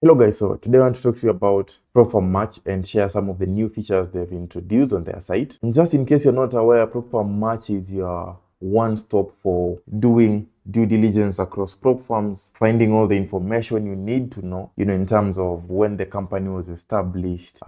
Hello guys, so today I want to talk to you about Propform Match and share some of the new features they've introduced on their site. And just in case you're not aware, Propform Match is your one-stop for doing due diligence across prop firms, finding all the information you need to know, in terms of when the company was established.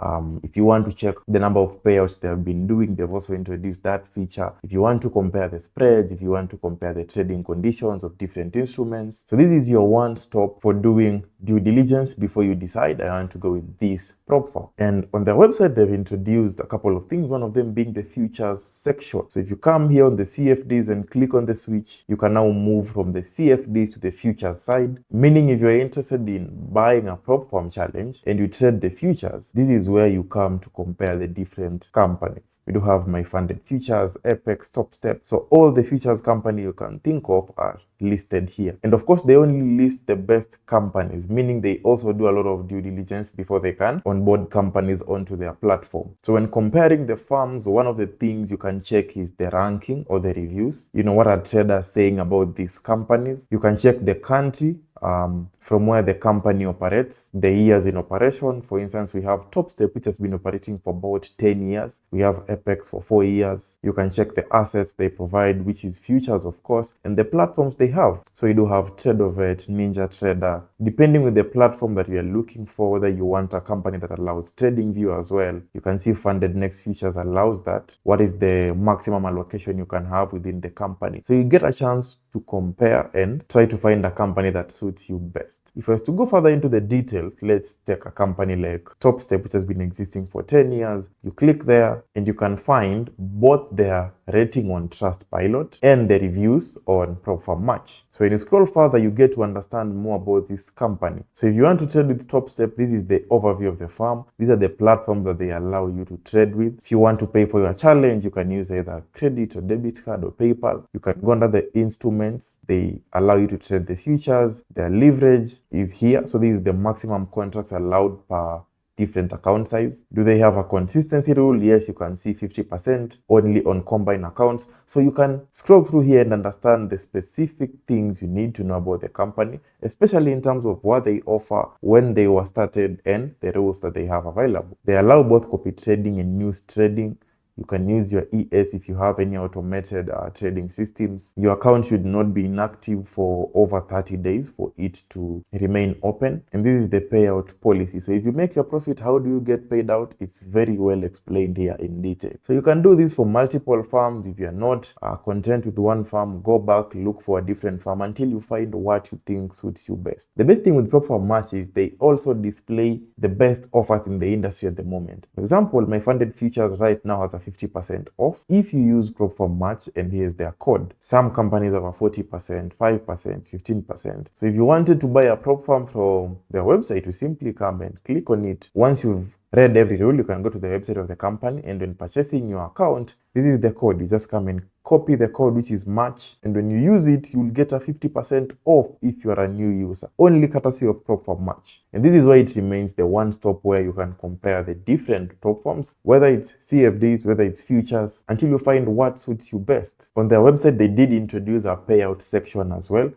If you want to check the number of payouts they have been doing, they've also introduced that feature. If you want to compare the spreads, if you want to compare the trading conditions of different instruments. So this is your one-stop for doing due diligence before you decide, I want to go with this prop firm. And on their website, they've introduced a couple of things, one of them being the futures section. So if you come here on the CFDs and click on the switch, you can now move from the CFDs to the futures side, meaning if you're interested in buying a prop firm challenge and you trade the futures, this is where you come to compare the different companies. We do have My Funded Futures, Apex, Top Step. So all the futures company you can think of are listed here. And of course, they only list the best companies, meaning they also do a lot of due diligence before they can onboard companies onto their platform. So when comparing the firms, one of the things you can check is the ranking or the reviews. What are traders saying about these companies? You can check the country, from where the company operates, the years in operation. For instance, we have Top Step, which has been operating for about 10 years. We have Apex for 4 years. You can check the assets they provide, which is futures, of course, and the platforms they have. So you do have TradeOvet, NinjaTrader. Depending with the platform that you are looking for, whether you want a company that allows TradingView as well, you can see Funded Next Futures allows that. What is the maximum allocation you can have within the company? So you get a chance to compare and try to find a company that suits you best. If I was to go further into the details, let's take a company like Top Step, which has been existing for 10 years. You click there and you can find both their rating on Trustpilot and the reviews on Propform Match. So when you scroll further, you get to understand more about this company. So if you want to trade with Top Step, this is the overview of the firm. These are the platforms that they allow you to trade with. If you want to pay for your challenge, you can use either credit or debit card or PayPal. You can go under the instruments. They allow you to trade the futures. Their leverage is here. So this is the maximum contracts allowed per different account size. Do they have a consistency rule? Yes, you can see 50% only on combined accounts. So you can scroll through here and understand the specific things you need to know about the company, especially in terms of what they offer, when they were started, and the rules that they have available. They allow both copy trading and news trading. You can use your ES if you have any automated trading systems. Your account should not be inactive for over 30 days for it to remain open. And this is the payout policy. So if you make your profit, how do you get paid out? It's very well explained here in detail. So you can do this for multiple firms. If you're not content with one firm, go back, look for a different firm until you find what you think suits you best. The best thing with Propform Match is they also display the best offers in the industry at the moment. For example, My Funded Futures right now has a 50% off if you use Propform Match, and here's their code. Some companies have a 40%, 5%, 15%. So if you wanted to buy a prop firm from their website, you simply come and click on it. Once you've read every rule, you can go to the website of the company, and when purchasing your account, this is the code. You just come and copy the code, which is match, and when you use it, you'll get a 50% off if you are a new user, only courtesy of Propform Match. And this is why it remains the one-stop where you can compare the different prop firms, whether it's CFDs, whether it's futures, until you find what suits you best. On their website, they did introduce a payout section as well.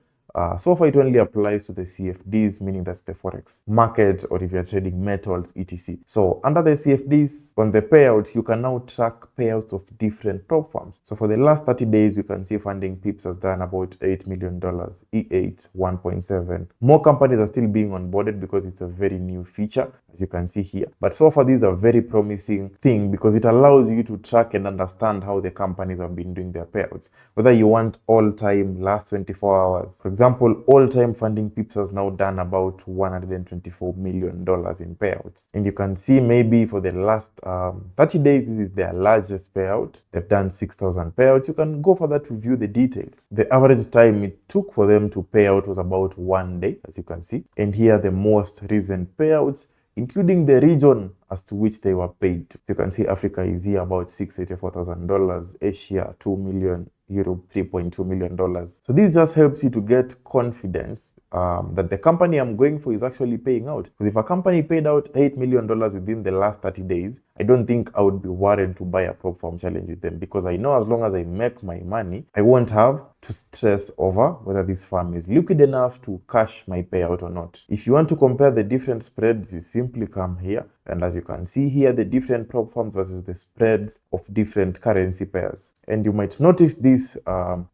So far, it only applies to the CFDs, meaning that's the Forex market, or if you're trading metals, etc. So under the CFDs, on the payouts, you can now track payouts of different prop firms. So for the last 30 days, you can see Funding Pips has done about $8 million, E8, 1.7. More companies are still being onboarded because it's a very new feature, as you can see here. But so far, these are very promising thing because it allows you to track and understand how the companies have been doing their payouts. Whether you want all time, last 24 hours. For example, all-time Funding Pips has now done about $124 million in payouts. And you can see maybe for the last 30 days, this is their largest payout. They've done 6,000 payouts. You can go further to view the details. The average time it took for them to pay out was about 1 day, as you can see. And here are the most recent payouts, including the region as to which they were paid to. So you can see Africa is here about $684,000, Asia 2 million, Europe $3.2 million. So this just helps you to get confidence that the company I'm going for is actually paying out. Because if a company paid out $8 million within the last 30 days, I don't think I would be worried to buy a prop firm challenge with them, because I know as long as I make my money, I won't have to stress over whether this firm is liquid enough to cash my payout or not. If you want to compare the different spreads, you simply come here, and as you can see here, the different prop firms versus the spreads of different currency pairs. And you might notice this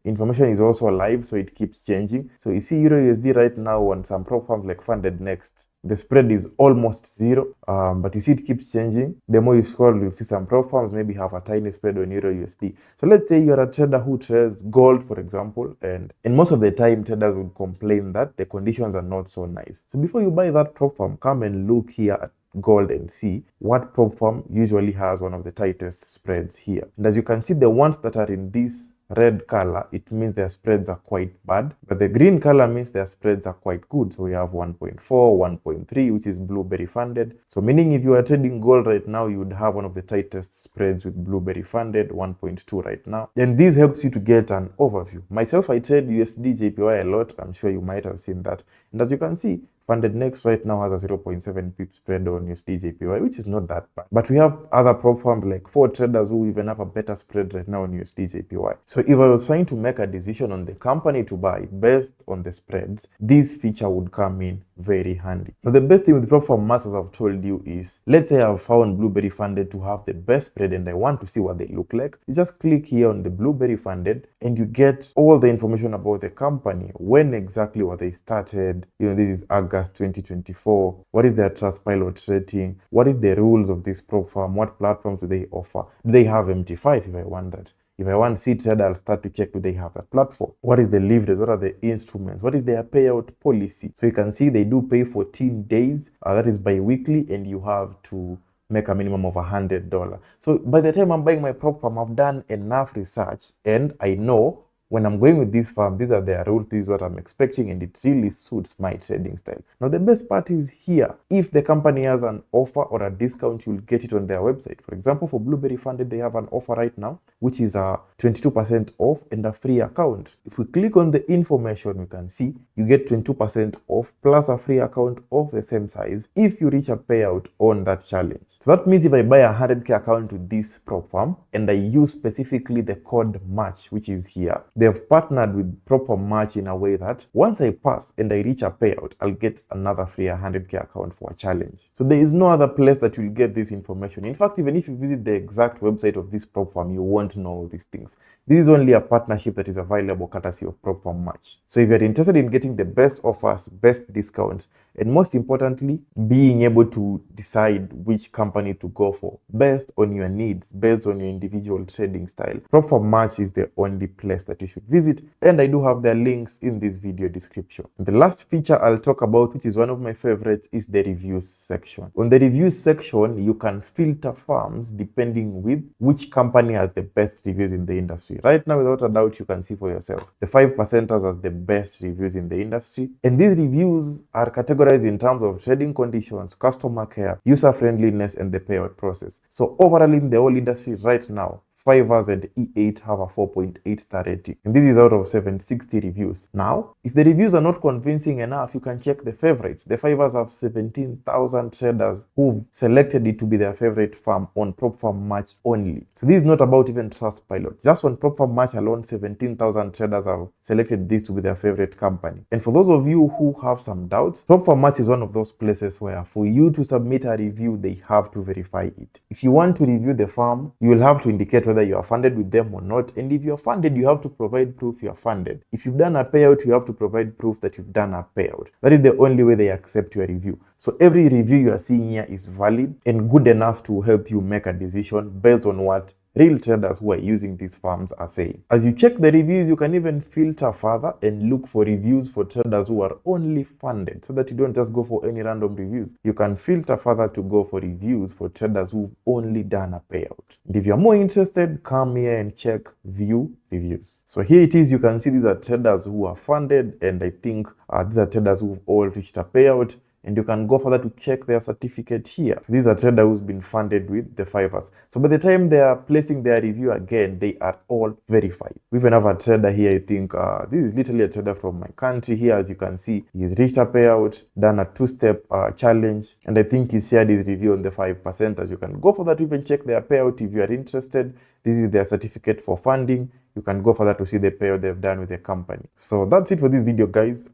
information is also live, so it keeps changing. So you see Euro USD right now on some prop firms like Funded Next, the spread is almost zero, but you see it keeps changing. The more you scroll, you'll see some prop firms maybe have a tiny spread on Euro USD. So let's say you're a trader who trades gold, for example, and most of the time traders would complain that the conditions are not so nice. So before you buy that prop firm, come and look here at gold and see what prop firm usually has one of the tightest spreads here. And as you can see, the ones that are in this red color, it means their spreads are quite bad, but the green color means their spreads are quite good. So we have 1.4, 1.3, which is blueberry funded. So meaning if you are trading gold right now, you would have one of the tightest spreads with blueberry funded, 1.2 right now. And this helps you to get an overview. Myself, I trade USD JPY a lot. I'm sure you might have seen that. And as you can see, Funded Next right now has a 0.7 pip spread on USD JPY, which is not that bad. But we have other prop firms like 4 traders who even have a better spread right now on USD JPY. So if I was trying to make a decision on the company to buy based on the spreads, this feature would come in very handy. Now, the best thing with the prop firm maths, as I've told you, is let's say I've found Blueberry Funded to have the best spread and I want to see what they look like. You just click here on the Blueberry Funded and you get all the information about the company. When exactly were they started? This is August 2024. What is their Trustpilot rating? What is the rules of this prop firm? What platforms do they offer? Do they have MT5 if I want that? If I want seed trader, I'll start to check, do they have that platform? What is the leverage? What are the instruments? What is their payout policy? So you can see they do pay 14 days. That is bi-weekly, and you have to make a minimum of $100. So by the time I'm buying my prop firm, I've done enough research and I know when I'm going with this firm, these are their rules, this is what I'm expecting, and it really suits my trading style. Now, the best part is here. If the company has an offer or a discount, you'll get it on their website. For example, for Blueberry Funded, they have an offer right now, which is a 22% off and a free account. If we click on the information, we can see you get 22% off plus a free account of the same size if you reach a payout on that challenge. So that means if I buy a 100K account with this prop firm and I use specifically the code MATCH, which is here, they have partnered with prop firm MATCH in a way that once I pass and I reach a payout, I'll get another free 100K account for a challenge. So there is no other place that you'll get this information. In fact, even if you visit the exact website of this prop firm, you won't know all these things. This is only a partnership that is available courtesy of prop firm MATCH. So if you're interested in getting the best offers, best discounts, and most importantly, being able to decide which company to go for based on your needs, based on your individual trading style, prop firm MATCH is the only place that you should visit, and I do have their links in this video description. And the last feature I'll talk about, which is one of my favorites, is the reviews section. On the reviews section, you can filter firms depending with which company has the best reviews in the industry. Right now, without a doubt, you can see for yourself the 5%ers as the best reviews in the industry, and these reviews are categorized in terms of trading conditions, customer care, user friendliness, and the payout process. So overall in the whole industry right now, Fiverr and E8 have a 4.8 star rating, and this is out of 760 reviews. Now, if the reviews are not convincing enough, you can check the favorites. The Fiverrs have 17,000 traders who've selected it to be their favorite firm on prop firm MATCH only. So this is not about even Trustpilot. Just on prop firm MATCH alone, 17,000 traders have selected this to be their favorite company. And for those of you who have some doubts, prop firm MATCH is one of those places where for you to submit a review, they have to verify it. If you want to review the firm, you will have to indicate whether you are funded with them or not, and if you are funded, you have to provide proof you are funded. If you've done a payout, you have to provide proof that you've done a payout. That is the only way they accept your review. So every review you are seeing here is valid and good enough to help you make a decision based on what real traders who are using these firms are saying. As you check the reviews, you can even filter further and look for reviews for traders who are only funded, so that you don't just go for any random reviews. You can filter further to go for reviews for traders who've only done a payout. And if you're more interested, come here and check view reviews. So here it is. You can see these are traders who are funded, and I think these are traders who've all reached a payout. and you can go further to check their certificate here. This is a trader who's been funded with the Fivers. So by the time they are placing their review again, they are all verified. We even have a trader here, I think, this is literally a trader from my country here. As you can see, he's reached a payout, done a 2-step challenge, and I think he shared his review on the 5%. As you can go further to even check their payout if you are interested. This is their certificate for funding. You can go further to see the payout they've done with the company. So that's it for this video, guys.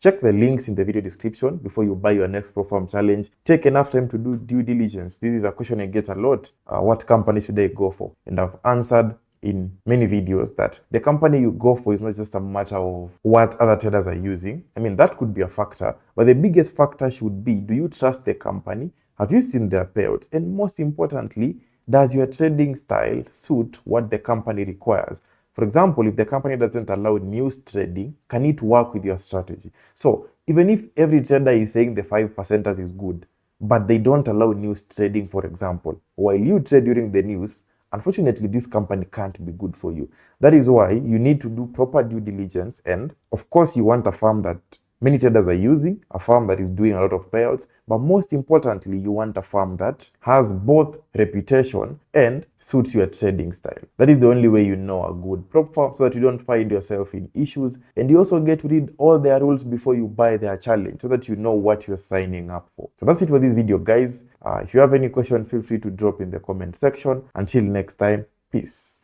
Check the links in the video description before you buy your next Proform challenge. Take enough time to do due diligence. This is a question I get a lot. What company should I go for? And I've answered in many videos that the company you go for is not just a matter of what other traders are using. I mean, that could be a factor, but the biggest factor should be, do you trust the company? Have you seen their payout? And most importantly, does your trading style suit what the company requires? For example, if the company doesn't allow news trading, can it work with your strategy? So even if every trader is saying the 5%ers is good, but they don't allow news trading, for example, while you trade during the news, unfortunately, this company can't be good for you. That is why you need to do proper due diligence. And of course, you want a firm that many traders are using, a firm that is doing a lot of payouts, but most importantly, you want a firm that has both reputation and suits your trading style. That is the only way you know a good prop firm, so that you don't find yourself in issues. And you also get to read all their rules before you buy their challenge, so that you know what you're signing up for. So that's it for this video, guys. If you have any question, feel free to drop in the comment section. Until next time, peace.